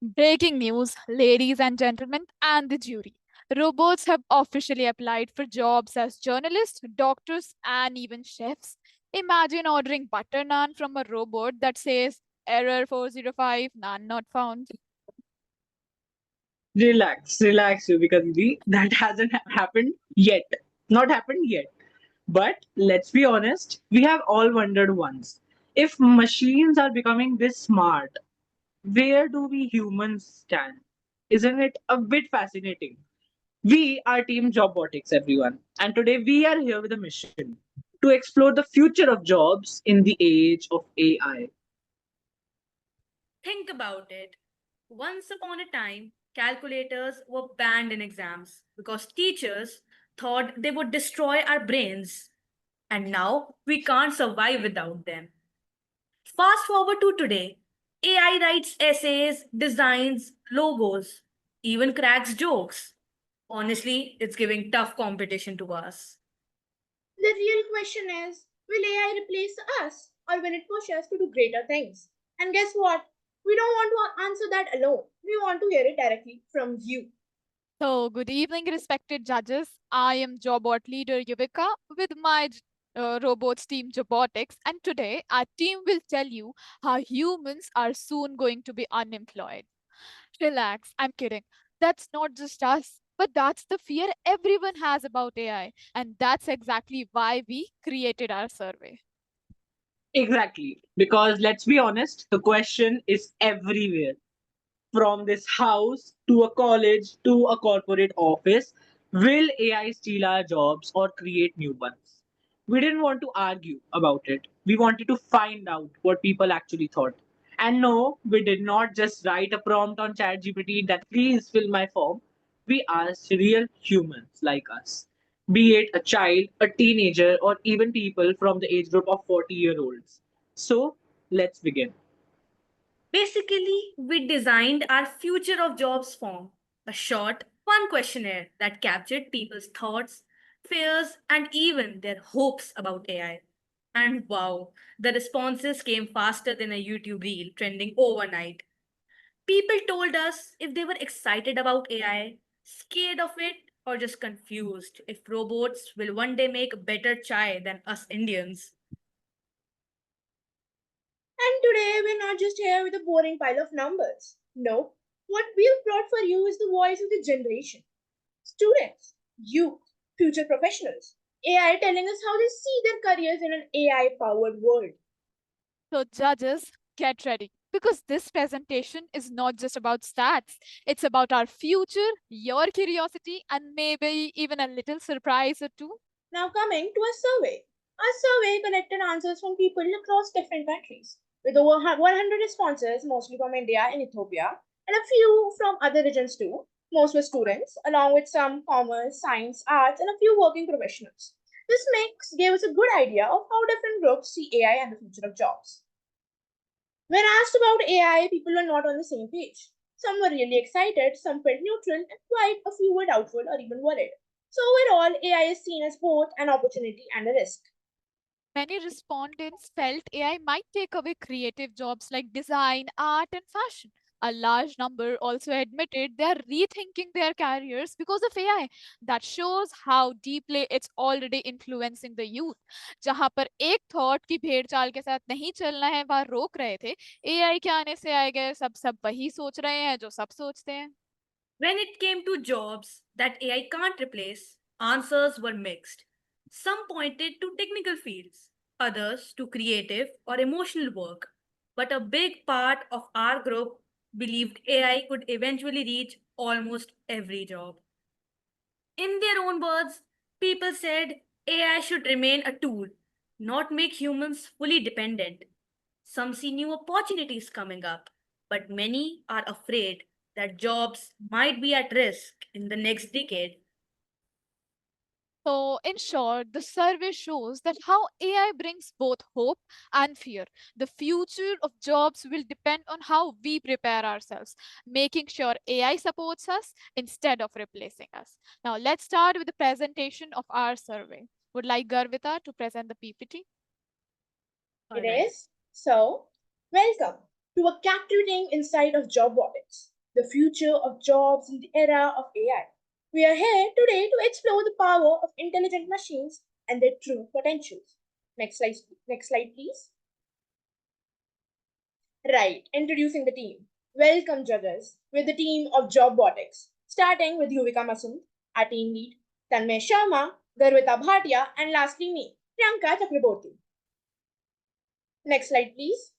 Breaking news, ladies and gentlemen, and the jury. Robots have officially applied for jobs as journalists, doctors, and even chefs. Imagine ordering butter naan from a robot that says error 405, naan not found. Relax, Yuvika. That hasn't happened yet. Not happened yet. But let's be honest, we have all wondered once. If machines are becoming this smart, where do we humans stand? Isn't it a bit fascinating? We are Team Jobotics, everyone. And today we are here with a mission to explore the future of jobs in the age of AI. Think about it. Once upon a time, calculators were banned in exams because teachers thought they would destroy our brains. And now we can't survive without them. Fast forward to today, AI writes essays, designs, logos, even cracks jokes. Honestly, it's giving tough competition to us. The real question is, will AI replace us or will it push us to do greater things? And guess what? We don't want to answer that alone. We want to hear it directly from you. So, good evening, respected judges. I am Jobot leader Yuvika with my robots team Jobotics, and today our team will tell you how humans are soon going to be unemployed. Relax, I'm kidding. That's not just us, but that's the fear everyone has about AI. And that's exactly why we created our survey. Exactly. Because let's be honest, the question is everywhere. From this house to a college to a corporate office, will AI steal our jobs or create new ones? We didn't want to argue about it. We wanted to find out what people actually thought. And no, we did not just write a prompt on ChatGPT that please fill my form. We asked real humans like us, be it a child, a teenager, or even people from the age group of 40-year-olds. So let's begin. Basically, we designed our Future of Jobs form, a short, fun questionnaire that captured people's thoughts, fears, and even their hopes about AI. And wow, the responses came faster than a YouTube reel trending overnight. People told us if they were excited about AI, scared of it, or just confused if robots will one day make better chai than us Indians. And today we're not just here with a boring pile of numbers. No, what we've brought for you is the voice of the generation. Students, youth, future professionals. AI telling us how they see their careers in an AI powered world. So, judges, get ready. Because this presentation is not just about stats, it's about our future, your curiosity, and maybe even a little surprise or two. Now, coming to a survey. Our survey collected answers from people across different countries, with over 100 responses, mostly from India and Ethiopia, and a few from other regions too. Most were students, along with some commerce, science, arts, and a few working professionals. This mix gave us a good idea of how different groups see AI and the future of jobs. When asked about AI, people were not on the same page. Some were really excited, some felt neutral, and quite a few were doubtful or even worried. So, overall, AI is seen as both an opportunity and a risk. Many respondents felt AI might take away creative jobs like design, art, and fashion. A large number also admitted they are rethinking their careers because of AI. That shows how deeply it's already influencing the youth. जहां पर एक thought की भेड़ चाल के साथ नहीं चलना है वह रोक रहे थे, एआई के आने से आए गए सब वही सोच रहे हैं जो सब सोचते हैं. When it came to jobs that AI can't replace, answers were mixed. Some pointed to technical fields, others to creative or emotional work. But a big part of our group believed AI could eventually reach almost every job. In their own words, people said AI should remain a tool, not make humans fully dependent. Some see new opportunities coming up, but many are afraid that jobs might be at risk in the next decade. So, in short, the survey shows that how AI brings both hope and fear. The future of jobs will depend on how we prepare ourselves, making sure AI supports us instead of replacing us. Now, let's start with the presentation of our survey. Would like Garvita to present the PPT? It All right. is. So, welcome to a captivating insight of job audits. the future of jobs in the era of AI. We are here today to explore the power of intelligent machines and their true potentials. Next slide, please. Right, introducing the team. Welcome, judges, with the team of Jobbotics, starting with Yuvika Masund, our team lead, Tanmay Sharma, Garvita Bhatia, and lastly me, Priyanka Chakraborty. Next slide, please.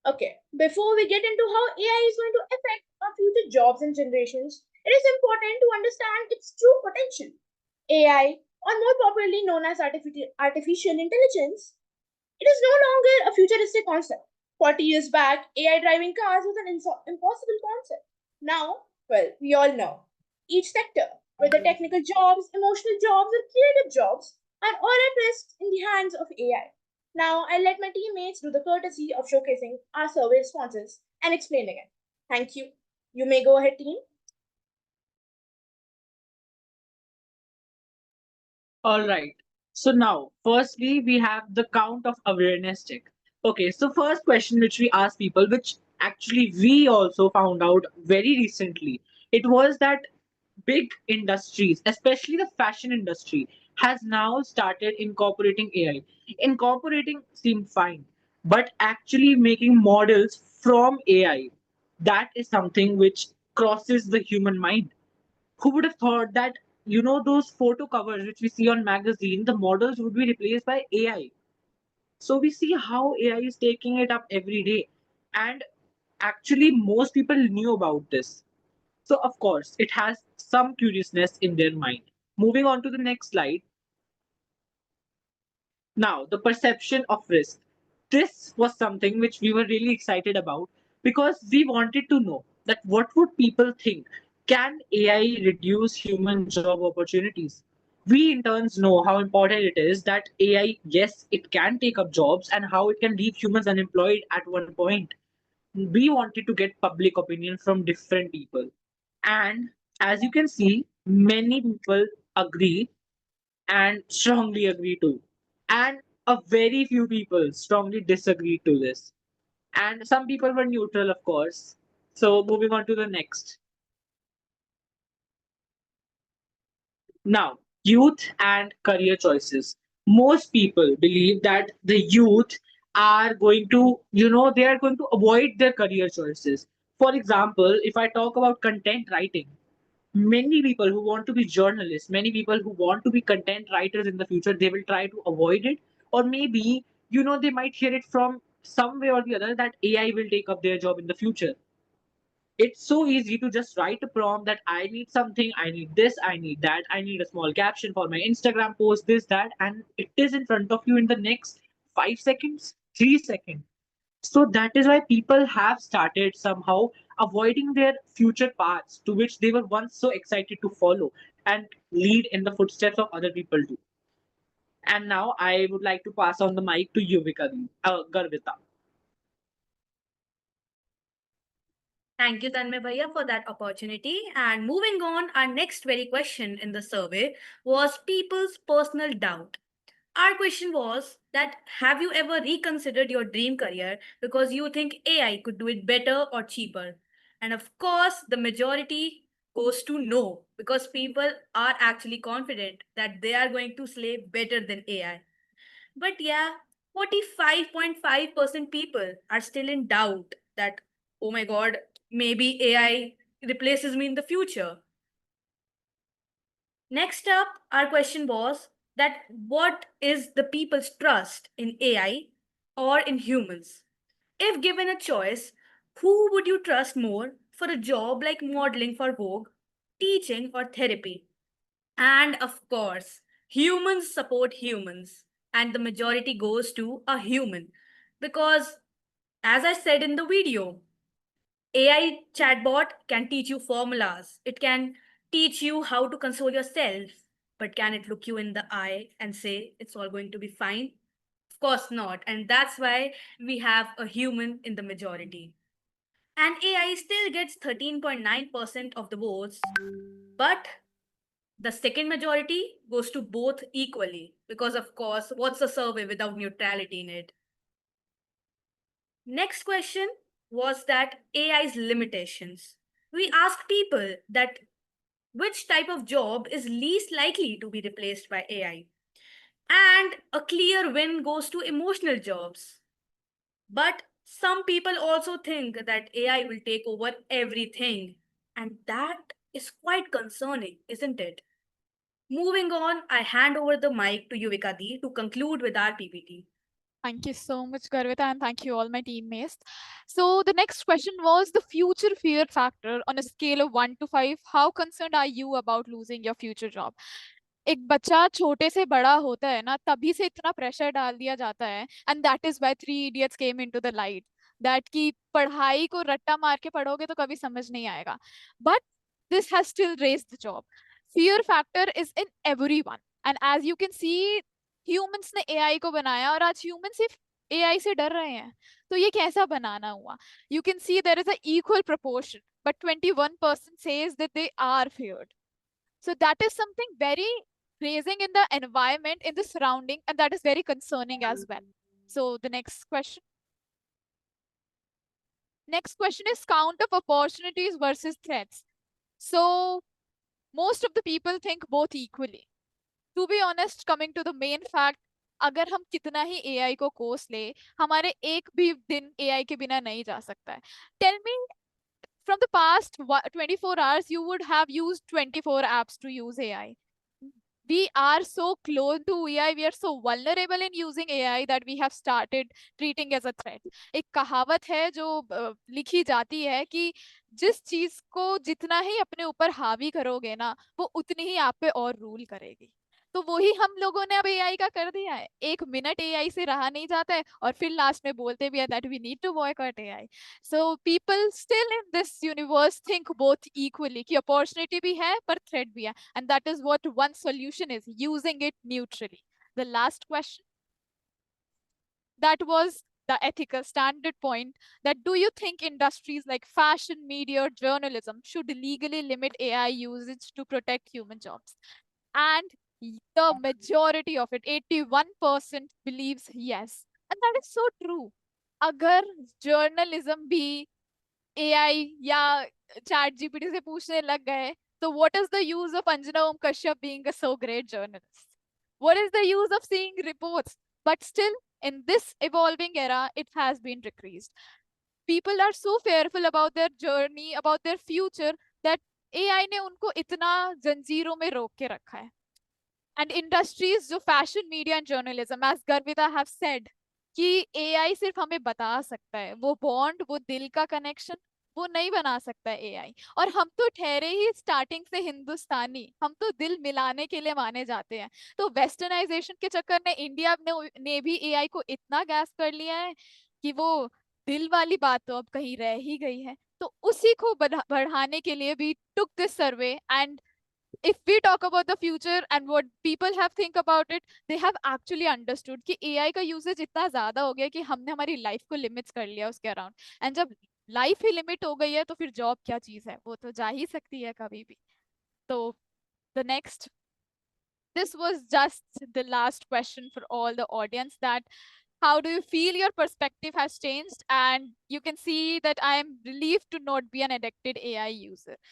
Okay, before we get into how AI is going to affect our future jobs and generations, it is important to understand its true potential. AI, or more popularly known as artificial intelligence, it is no longer a futuristic concept. 40 years back, AI driving cars was an impossible concept. Now, well, we all know. Each sector, whether technical jobs, emotional jobs, or creative jobs, are all at risk in the hands of AI. Now, I'll let my teammates do the courtesy of showcasing our survey responses and explaining it. Thank you. You may go ahead, team. All right. So now, firstly, we have the count of awareness check. Okay, so first question which we asked people, which actually we also found out very recently, it was that big industries, especially the fashion industry, has now started incorporating AI. Incorporating seemed fine, but actually making models from AI, that is something which crosses the human mind. Who would have thought that, those photo covers which we see on magazine, the models would be replaced by AI? So we see how AI is taking it up every day. And actually most people knew about this. So of course it has some curiousness in their mind. Moving on to the next slide. Now, the perception of risk. This was something which we were really excited about because we wanted to know that what would people think? Can AI reduce human job opportunities? We interns know how important it is that AI, yes, it can take up jobs and how it can leave humans unemployed at one point. We wanted to get public opinion from different people. And as you can see, many people agree and strongly agree to. And a very few people strongly disagree to this. And some people were neutral, of course. So moving on to the next. Now, youth and career choices. Most people believe that the youth are going to, they are going to avoid their career choices. For example, if I talk about content writing, many people who want to be journalists, many people who want to be content writers in the future, they will try to avoid it. Or maybe, they might hear it from some way or the other that AI will take up their job in the future. It's so easy to just write a prompt that I need something, I need this, I need that, I need a small caption for my Instagram post, this, that, and it is in front of you in the next 5 seconds, 3 seconds. So that is why people have started somehow avoiding their future paths to which they were once so excited to follow and lead in the footsteps of other people too. And now I would like to pass on the mic to Yuvika, Garvita. Thank you, Tanmay Bhaiya, for that opportunity. And moving on, our next very question in the survey was people's personal doubt. Our question was that have you ever reconsidered your dream career because you think AI could do it better or cheaper? And of course, the majority goes to no because people are actually confident that they are going to slay better than AI. But yeah, 45.5% people are still in doubt that, oh my god, maybe AI replaces me in the future. Next up, our question was that what is the people's trust in AI or in humans? If given a choice, who would you trust more for a job like modeling for Vogue, teaching, or therapy? And of course, humans support humans, and the majority goes to a human. Because, as I said in the video, AI chatbot can teach you formulas, it can teach you how to console yourself, but can it look you in the eye and say it's all going to be fine? Of course not. And that's why we have a human in the majority. And AI still gets 13.9% of the votes, but the second majority goes to both equally because, of course, what's a survey without neutrality in it? Next question. was that AI's limitations. We asked people that which type of job is least likely to be replaced by AI. And a clear win goes to emotional jobs. But some people also think that AI will take over everything. And that is quite concerning, isn't it? Moving on, I hand over the mic to Yuvika Di to conclude with our PPT. Thank you so much, Garvita, and thank you all my teammates. So the next question was the future fear factor on a scale of 1 to 5. How concerned are you about losing your future job? एक बच्चा छोटे से बड़ा होता है ना, तभी से इतना प्रेशर डाल दिया जाता है, and that is why three idiots came into the light, that की पढ़ाई को रट्टा मार के पढ़ोगे तो कभी समझ नहीं आएगा. But this has still raised the job. Fear factor is in everyone, and as you can see humans ने एआई को बनाया और आज ह्यूमन सिर्फ एआई से डर रहे हैं. तो ये कैसा बनाना हुआ? You can see there is a equal proportion, but 21% says that they are feared. So that is something very raising in the environment, in the surrounding, and that is very concerning as well. So the next question. Next question is count of opportunities versus threats. So most of the people think both equally. To be honest, coming to the main fact, अगर हम कितना ही AI को कोस ले, हमारे एक भी दिन AI के बिना नहीं जा सकता है. Tell me, from the past 24 hours, you would have used 24 apps to use AI. We are so close to AI, we are so vulnerable in using AI that we have started treating as a threat. एक कहावत है जो लिखी जाती है कि जिस चीज को जितना ही अपने ऊपर हावी करोगे ना, वो उतनी ही आप पे और रूल करेगी. तो वही हम लोगों ने अब एआई का कर दिया है. एक मिनट एआई से रहा नहीं जाता है और फिर लास्ट में बोलते भी है that we need to boycott AI. So people still in this universe think both equally कि अपॉर्चुनिटी भी है पर थ्रेट भी है, and that is what one solution is, using it neutrally. The last question, that was the ethical standard point, that do you think industries like fashion, media, or journalism should legally limit AI usage to protect human jobs? And the majority of it, 81%, believes yes. And that is so true. अगर journalism भी AI या chat GPT से पूछने लग गए, तो what is the use of Anjana Om Kashyap being a so great journalist? What is the use of seeing reports? But still, in this evolving era, it has been decreased. People are so fearful about their journey, about their future, that AI ने उनको इतना जंजीरों में रोक के रखा है. And industries जो fashion, media and journalism, as Garvita have said, कि AI सिर्फ हमें बता सकता है, वो बॉन्ड, वो दिल का कनेक्शन वो नहीं बना सकता है एआई. और हम तो ठहरे ही स्टार्टिंग से हिंदुस्तानी, हम तो दिल मिलाने के लिए माने जाते हैं. तो वेस्टर्नाइजेशन के चक्कर में इंडिया ने भी एआई को इतना गैस कर लिया है कि वो दिल वाली बात तो अब कहीं रह ही गई है. तो उसी को बढ़ाने के लिए भी took this survey. And if we talk about the future and what people have think about it, they have actually understood कि AI का usage इतना ज्यादा हो गया कि हमने हमारी life को limits कर लिया उसके around. And जब life ही limit हो गई है तो फिर job क्या चीज है, वो तो जा ही सकती है कभी भी. तो the next, this was just the last question for all the audience, that how do you feel your perspective has changed? And you can see that I am relieved to not be an addicted AI user.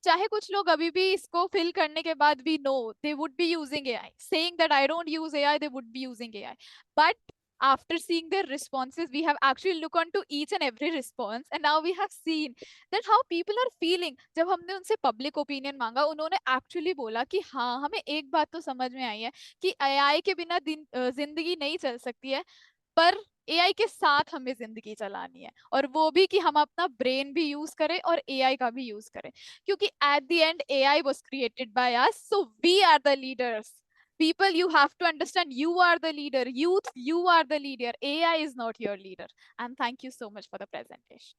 चाहे कुछ लोग अभी भी इसको fill करने के बाद भी no they would be using AI, saying that I don't use AI, they would be using AI. But after seeing their responses, we have actually looked onto each and every response, and now we have seen that how people are feeling. जब हमने उनसे public opinion मांगा, उन्होंने actually बोला कि हाँ, हमें एक बात तो समझ में आई है कि एआई के बिना जिंदगी नहीं चल सकती है, पर एआई के साथ हमें जिंदगी चलानी है, और वो भी कि हम अपना ब्रेन भी यूज करें और एआई का भी यूज करें, क्योंकि at the end AI was created by us, so we are the leaders. People, you have to understand, you are the leader. Youth, you are the leader. AI is not your leader. And thank you so much for the presentation.